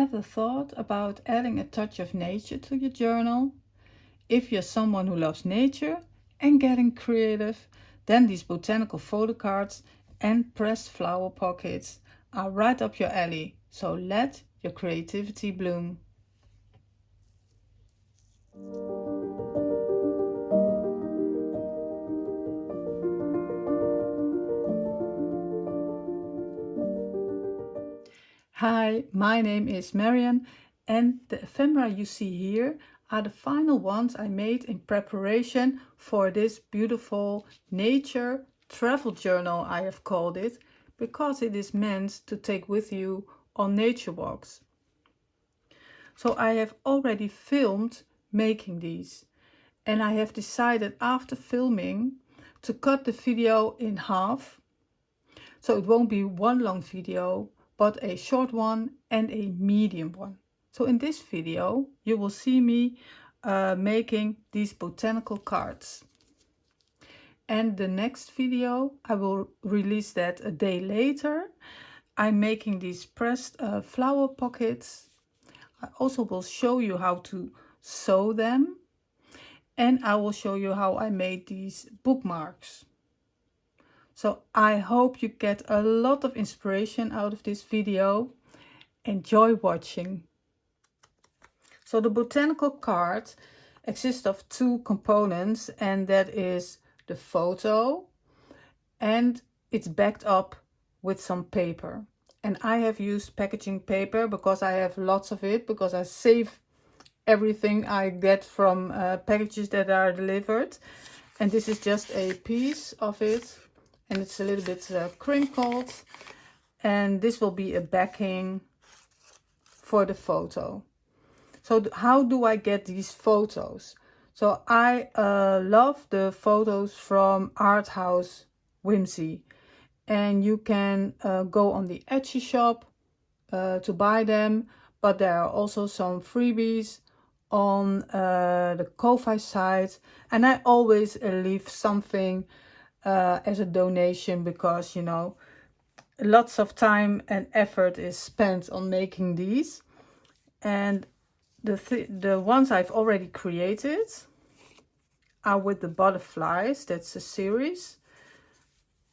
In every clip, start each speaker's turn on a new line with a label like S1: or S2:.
S1: ever thought about adding a touch of nature to your journal? If you're someone who loves nature and getting creative, then these botanical photo cards and pressed flower pockets are right up your alley. So let your creativity bloom. Hi, my name is Marian, and the ephemera you see here are the final ones I made in preparation for this beautiful nature travel journal, I have called it, because it is meant to take with you on nature walks. So I have already filmed making these, and I have decided after filming to cut the video in half, so it won't be one long video, but a short one and a medium one. So in this video you will see me making these botanical cards, and the next video I will release that a day later. I'm making these pressed flower pockets. I also will show you how to sew them, and I will show you how I made these bookmarks. So I hope you get a lot of inspiration out of this video. Enjoy watching. So the botanical card exists of two components, and that is the photo, and it's backed up with some paper. And I have used packaging paper because I have lots of it, because I save everything I get from packages that are delivered. And this is just a piece of it, and it's a little bit crinkled, and this will be a backing for the photo. So how do I get these photos? So I love the photos from art house Whimsey, and you can go on the Etsy shop to buy them, but there are also some freebies on the Ko-fi site, and I always leave something as a donation, because you know, lots of time and effort is spent on making these. And the ones I've already created are with the butterflies. That's a series,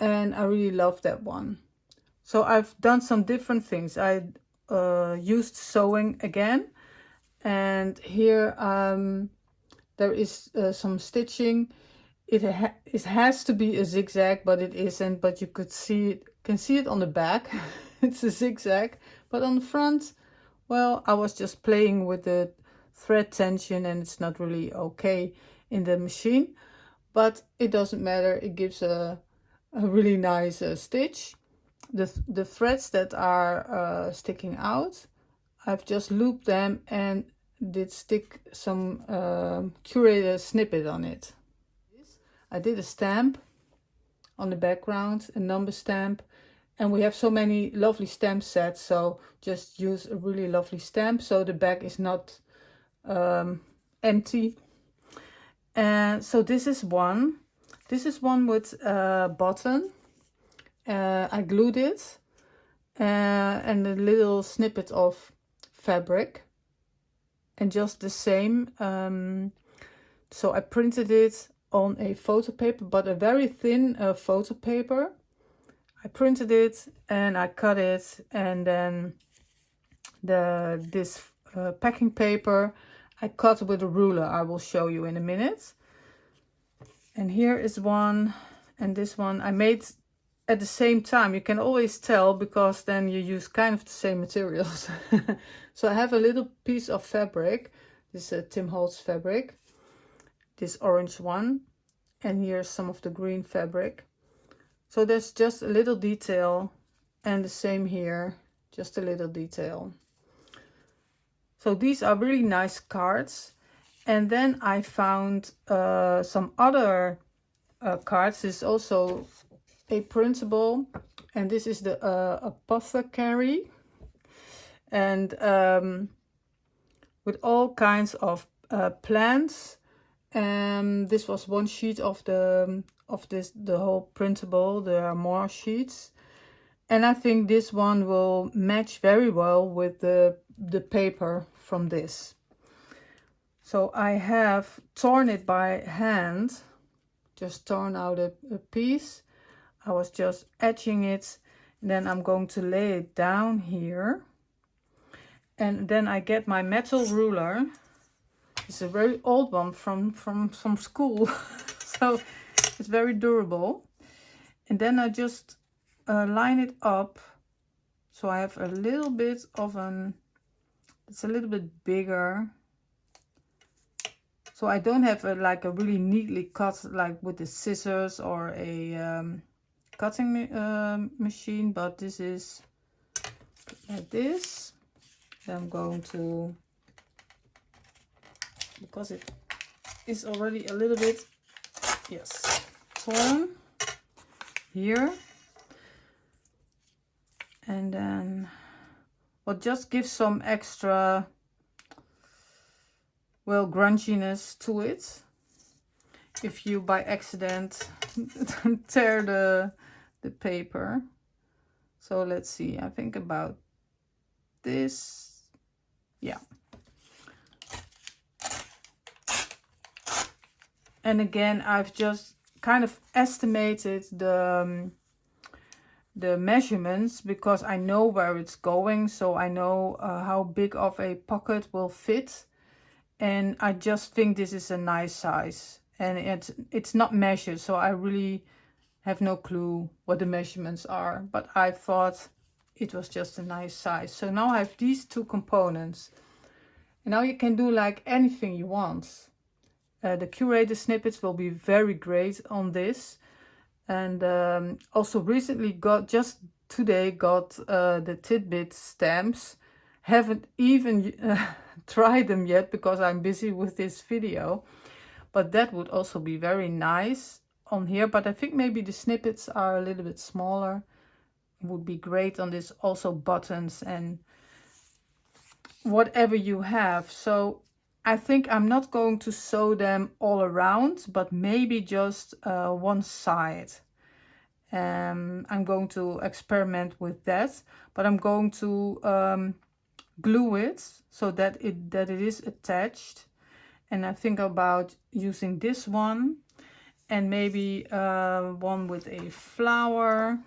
S1: and I really love that one. So I've done some different things. I used sewing again, and here there is some stitching. It has to be a zigzag, but it isn't, but you can see it on the back. It's a zigzag, but on the front, well, I was just playing with the thread tension, and it's not really okay in the machine, but it doesn't matter. It gives a really nice stitch. The threads that are sticking out, I've just looped them and did stick some Curator snippet on it. I did a stamp on the background, a number stamp, and we have so many lovely stamp sets, so just use a really lovely stamp so the back is not empty. And so this is one with a button. I glued it and a little snippet of fabric, and just the same. So I printed it on a photo paper, but a very thin photo paper. I printed it and I cut it, and then this packing paper I cut with a ruler. I will show you in a minute. And here is one, and this one I made at the same time. You can always tell, because then you use kind of the same materials. So I have a little piece of fabric. This is Tim Holtz fabric, this orange one, and here's some of the green fabric. So there's just a little detail, and the same here, just a little detail. So these are really nice cards. And then I found some other cards. This is also a printable, and this is the Apothecary, and with all kinds of plants. And this was one sheet of the whole printable. There are more sheets, And I think this one will match very well with the paper from this. So I have torn it by hand, just torn out a piece. I was just etching it, and then I'm going to lay it down here. And then I get my metal ruler. It's a very old one from school, so it's very durable. And then I just line it up, so I have a little bit of it's a little bit bigger. So I don't have like a really neatly cut, like with the scissors or a cutting machine, but this is like this. Then I'm going to, because it is already a little bit, yes, torn here. And then, well, just give some extra, well, grunginess to it. If you by accident tear the paper. So let's see, I think about this. Yeah. And again, I've just kind of estimated the measurements because I know where it's going, so I know how big of a pocket will fit. And I just think this is a nice size, and it's not measured, so I really have no clue what the measurements are, but I thought it was just a nice size. So now I have these two components, and now you can do like anything you want. The Curator snippets will be very great on this. And also recently just today got the Tidbits stamps. Haven't even tried them yet because I'm busy with this video, but that would also be very nice on here. But I think maybe the snippets are a little bit smaller. It would be great on this, also buttons and whatever you have. So I think I'm not going to sew them all around, but maybe just one side. I'm going to experiment with that, but I'm going to glue it so that it is attached. And I think about using this one and maybe one with a flower.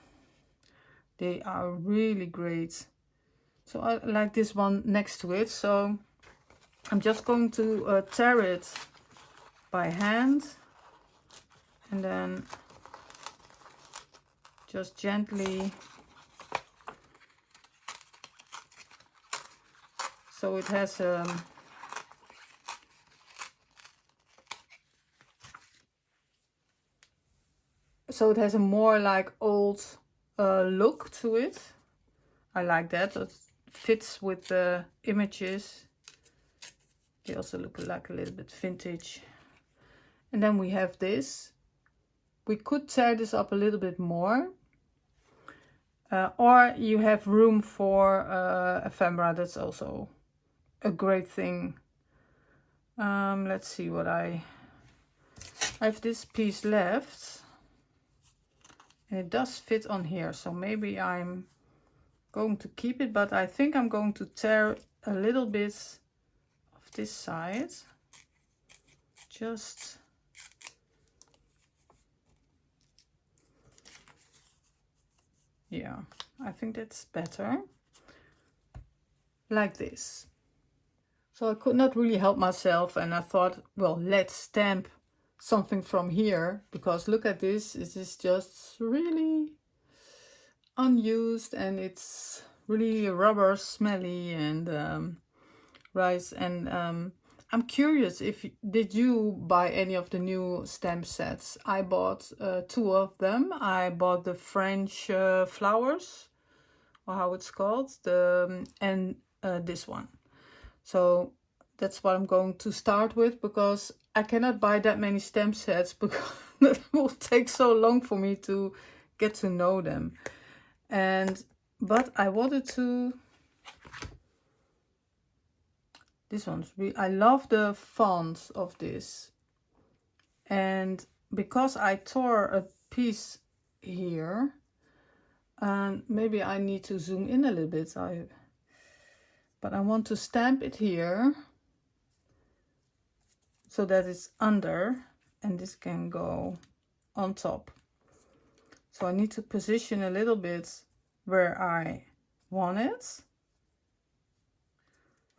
S1: They are really great. So I like this one next to it. So I'm just going to tear it by hand and then just gently, so it has a more like old look to it. I like that. It fits with the images. They also look like a little bit vintage. And then we have this. We could tear this up a little bit more. Or you have room for ephemera. That's also a great thing. Let's see what I have this piece left. And it does fit on here. So maybe I'm going to keep it, but I think I'm going to tear a little bit of this side. Just yeah, I think that's better. Like this. So I could not really help myself, and I thought, well, let's stamp something from here, because look at this. It is just really unused, and it's really rubber smelly and rice. And I'm curious, did you buy any of the new stamp sets? I bought 2 of them. I bought the French flowers, or how it's called, and this one. So that's what I'm going to start with, because I cannot buy that many stamp sets because it will take so long for me to get to know them. But I wanted to. This one's I love the fonts of this, and because I tore a piece here, and maybe I need to zoom in a little bit. But I want to stamp it here so that it's under, and this can go on top. So I need to position a little bit where I want it.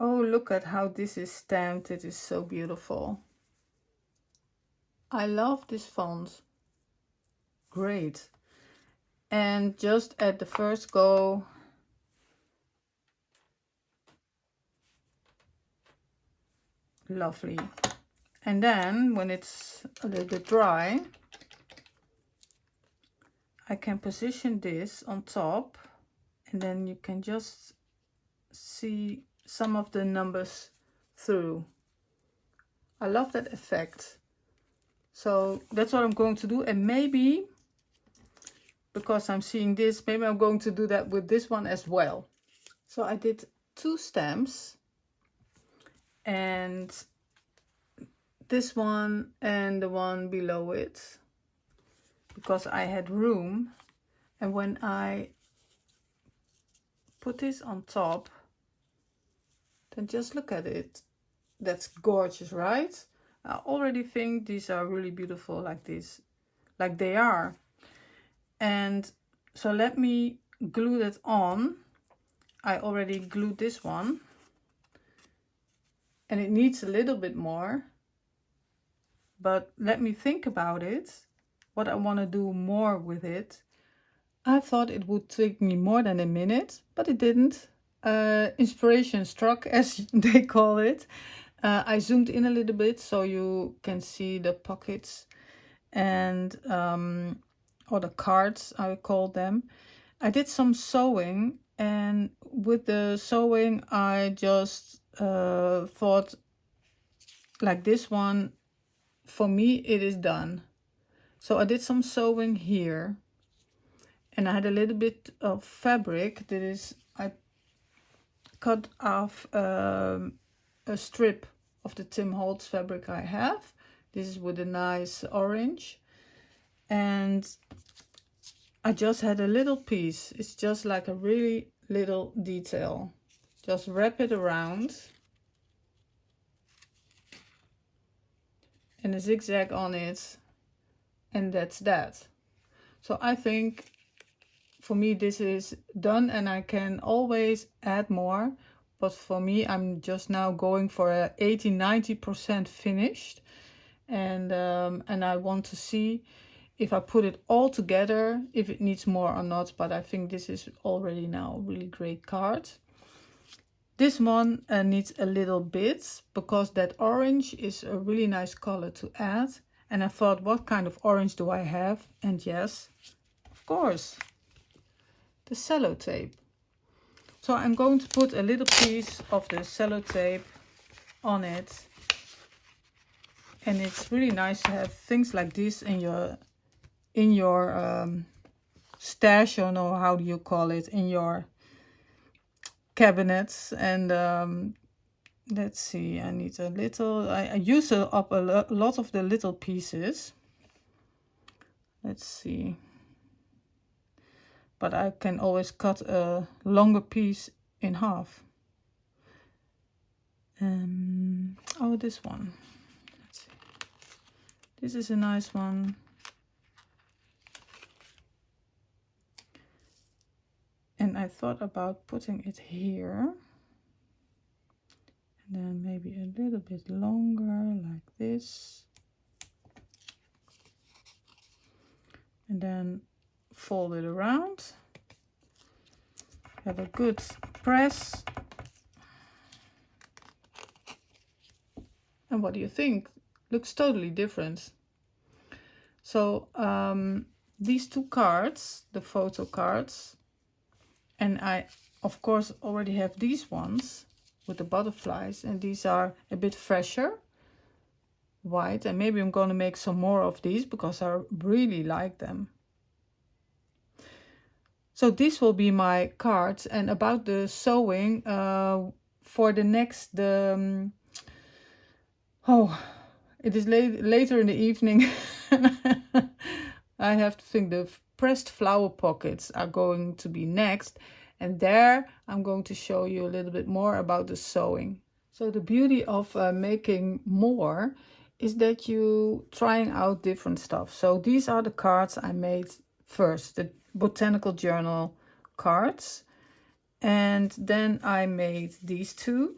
S1: Oh, look at how this is stamped. It is so beautiful. I love this font. Great. And just at the first go, lovely. And then when it's a little bit dry, I can position this on top, and then you can just see some of the numbers through. I love that effect. So that's what I'm going to do, and maybe because I'm seeing this, maybe I'm going to do that with this one as well. So I did 2 stamps, and this one and the one below it, because I had room. And when I put this on top, then just look at it. That's gorgeous, right? I already think these are really beautiful like this, like they are. And so let me glue that on. I already glued this one, and it needs a little bit more, but let me think about it, what I want to do more with it. I thought it would take me more than a minute, but it didn't. Inspiration struck, as they call it. I zoomed in a little bit so you can see the pockets and or the cards, I call them. I did some sewing, and with the sewing I just thought, like this one, for me it is done. So I did some sewing here, and I had a little bit of fabric. That is, I cut off a strip of the Tim Holtz fabric I have. This is with a nice orange, and I just had a little piece. It's just like a really little detail. Just wrap it around and a zigzag on it, and that's that. So I think for me this is done, and I can always add more, but for me I'm just now going for a 80-90% finished, and I want to see if I put it all together, if it needs more or not. But I think this is already now a really great card. This one needs a little bit, because that orange is a really nice color to add. And I thought, what kind of orange do I have? And yes, of course, the cello tape. So I'm going to put a little piece of the cello tape on it. And it's really nice to have things like this in your stash, or no, how do you call it, in your cabinets. And let's see, I need a little, I use up a lot of the little pieces. Let's see, but I can always cut a longer piece in half. Oh, this one, let's see. This is a nice one. And I thought about putting it here, and then maybe a little bit longer like this, and then fold it around, have a good press. And what do you think? Looks totally different. So these 2 cards, the photo cards, and I of course already have these ones with the butterflies, and these are a bit fresher, white, and maybe I'm going to make some more of these because I really like them. So this will be my cards. And about the sewing, for the next, it is later in the evening. I have to think, the pressed flower pockets are going to be next, and there I'm going to show you a little bit more about the sewing. So the beauty of making more is that you trying out different stuff. So these are the cards I made first, the botanical journal cards, and then I made these two.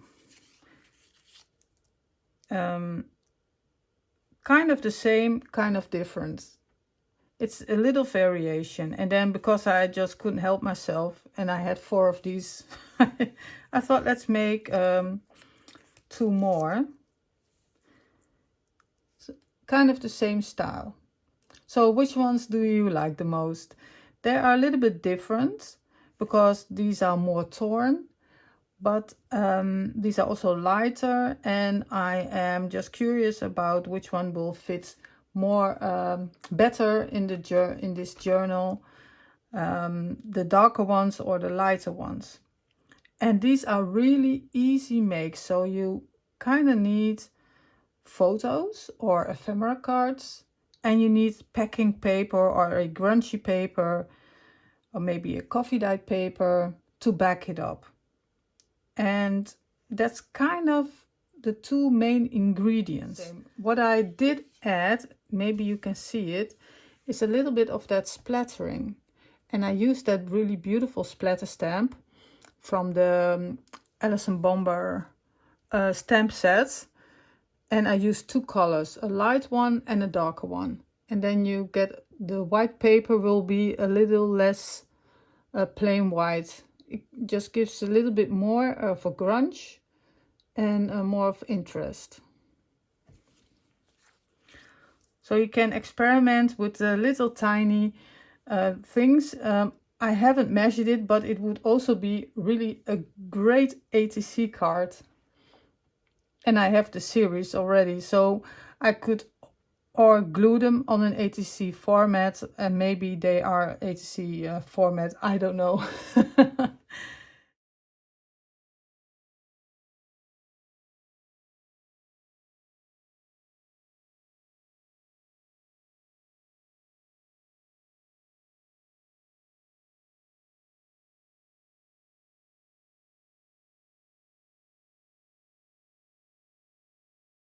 S1: Kind of the same, kind of different. It's a little variation. And then because I just couldn't help myself and I had 4 of these, I thought let's make 2 more. So, kind of the same style. So which ones do you like the most? They are a little bit different because these are more torn, but these are also lighter, and I am just curious about which one will fit more better in this journal, the darker ones or the lighter ones. And these are really easy makes, so you kind of need photos or ephemera cards, and you need packing paper or a grungy paper or maybe a coffee dyed paper to back it up. And that's kind of the 2 main ingredients. What I did add, maybe you can see it, is a little bit of that splattering. And I used that really beautiful splatter stamp from the Alison Bomber stamp set. And I used 2 colors, a light one and a darker one. And then you get the white paper will be a little less plain white. It just gives a little bit more of a grunge and more of interest. So you can experiment with the little tiny things. I haven't measured it, but it would also be really a great ATC card. And I have the series already, so I could or glue them on an ATC format, and maybe they are ATC format, I don't know.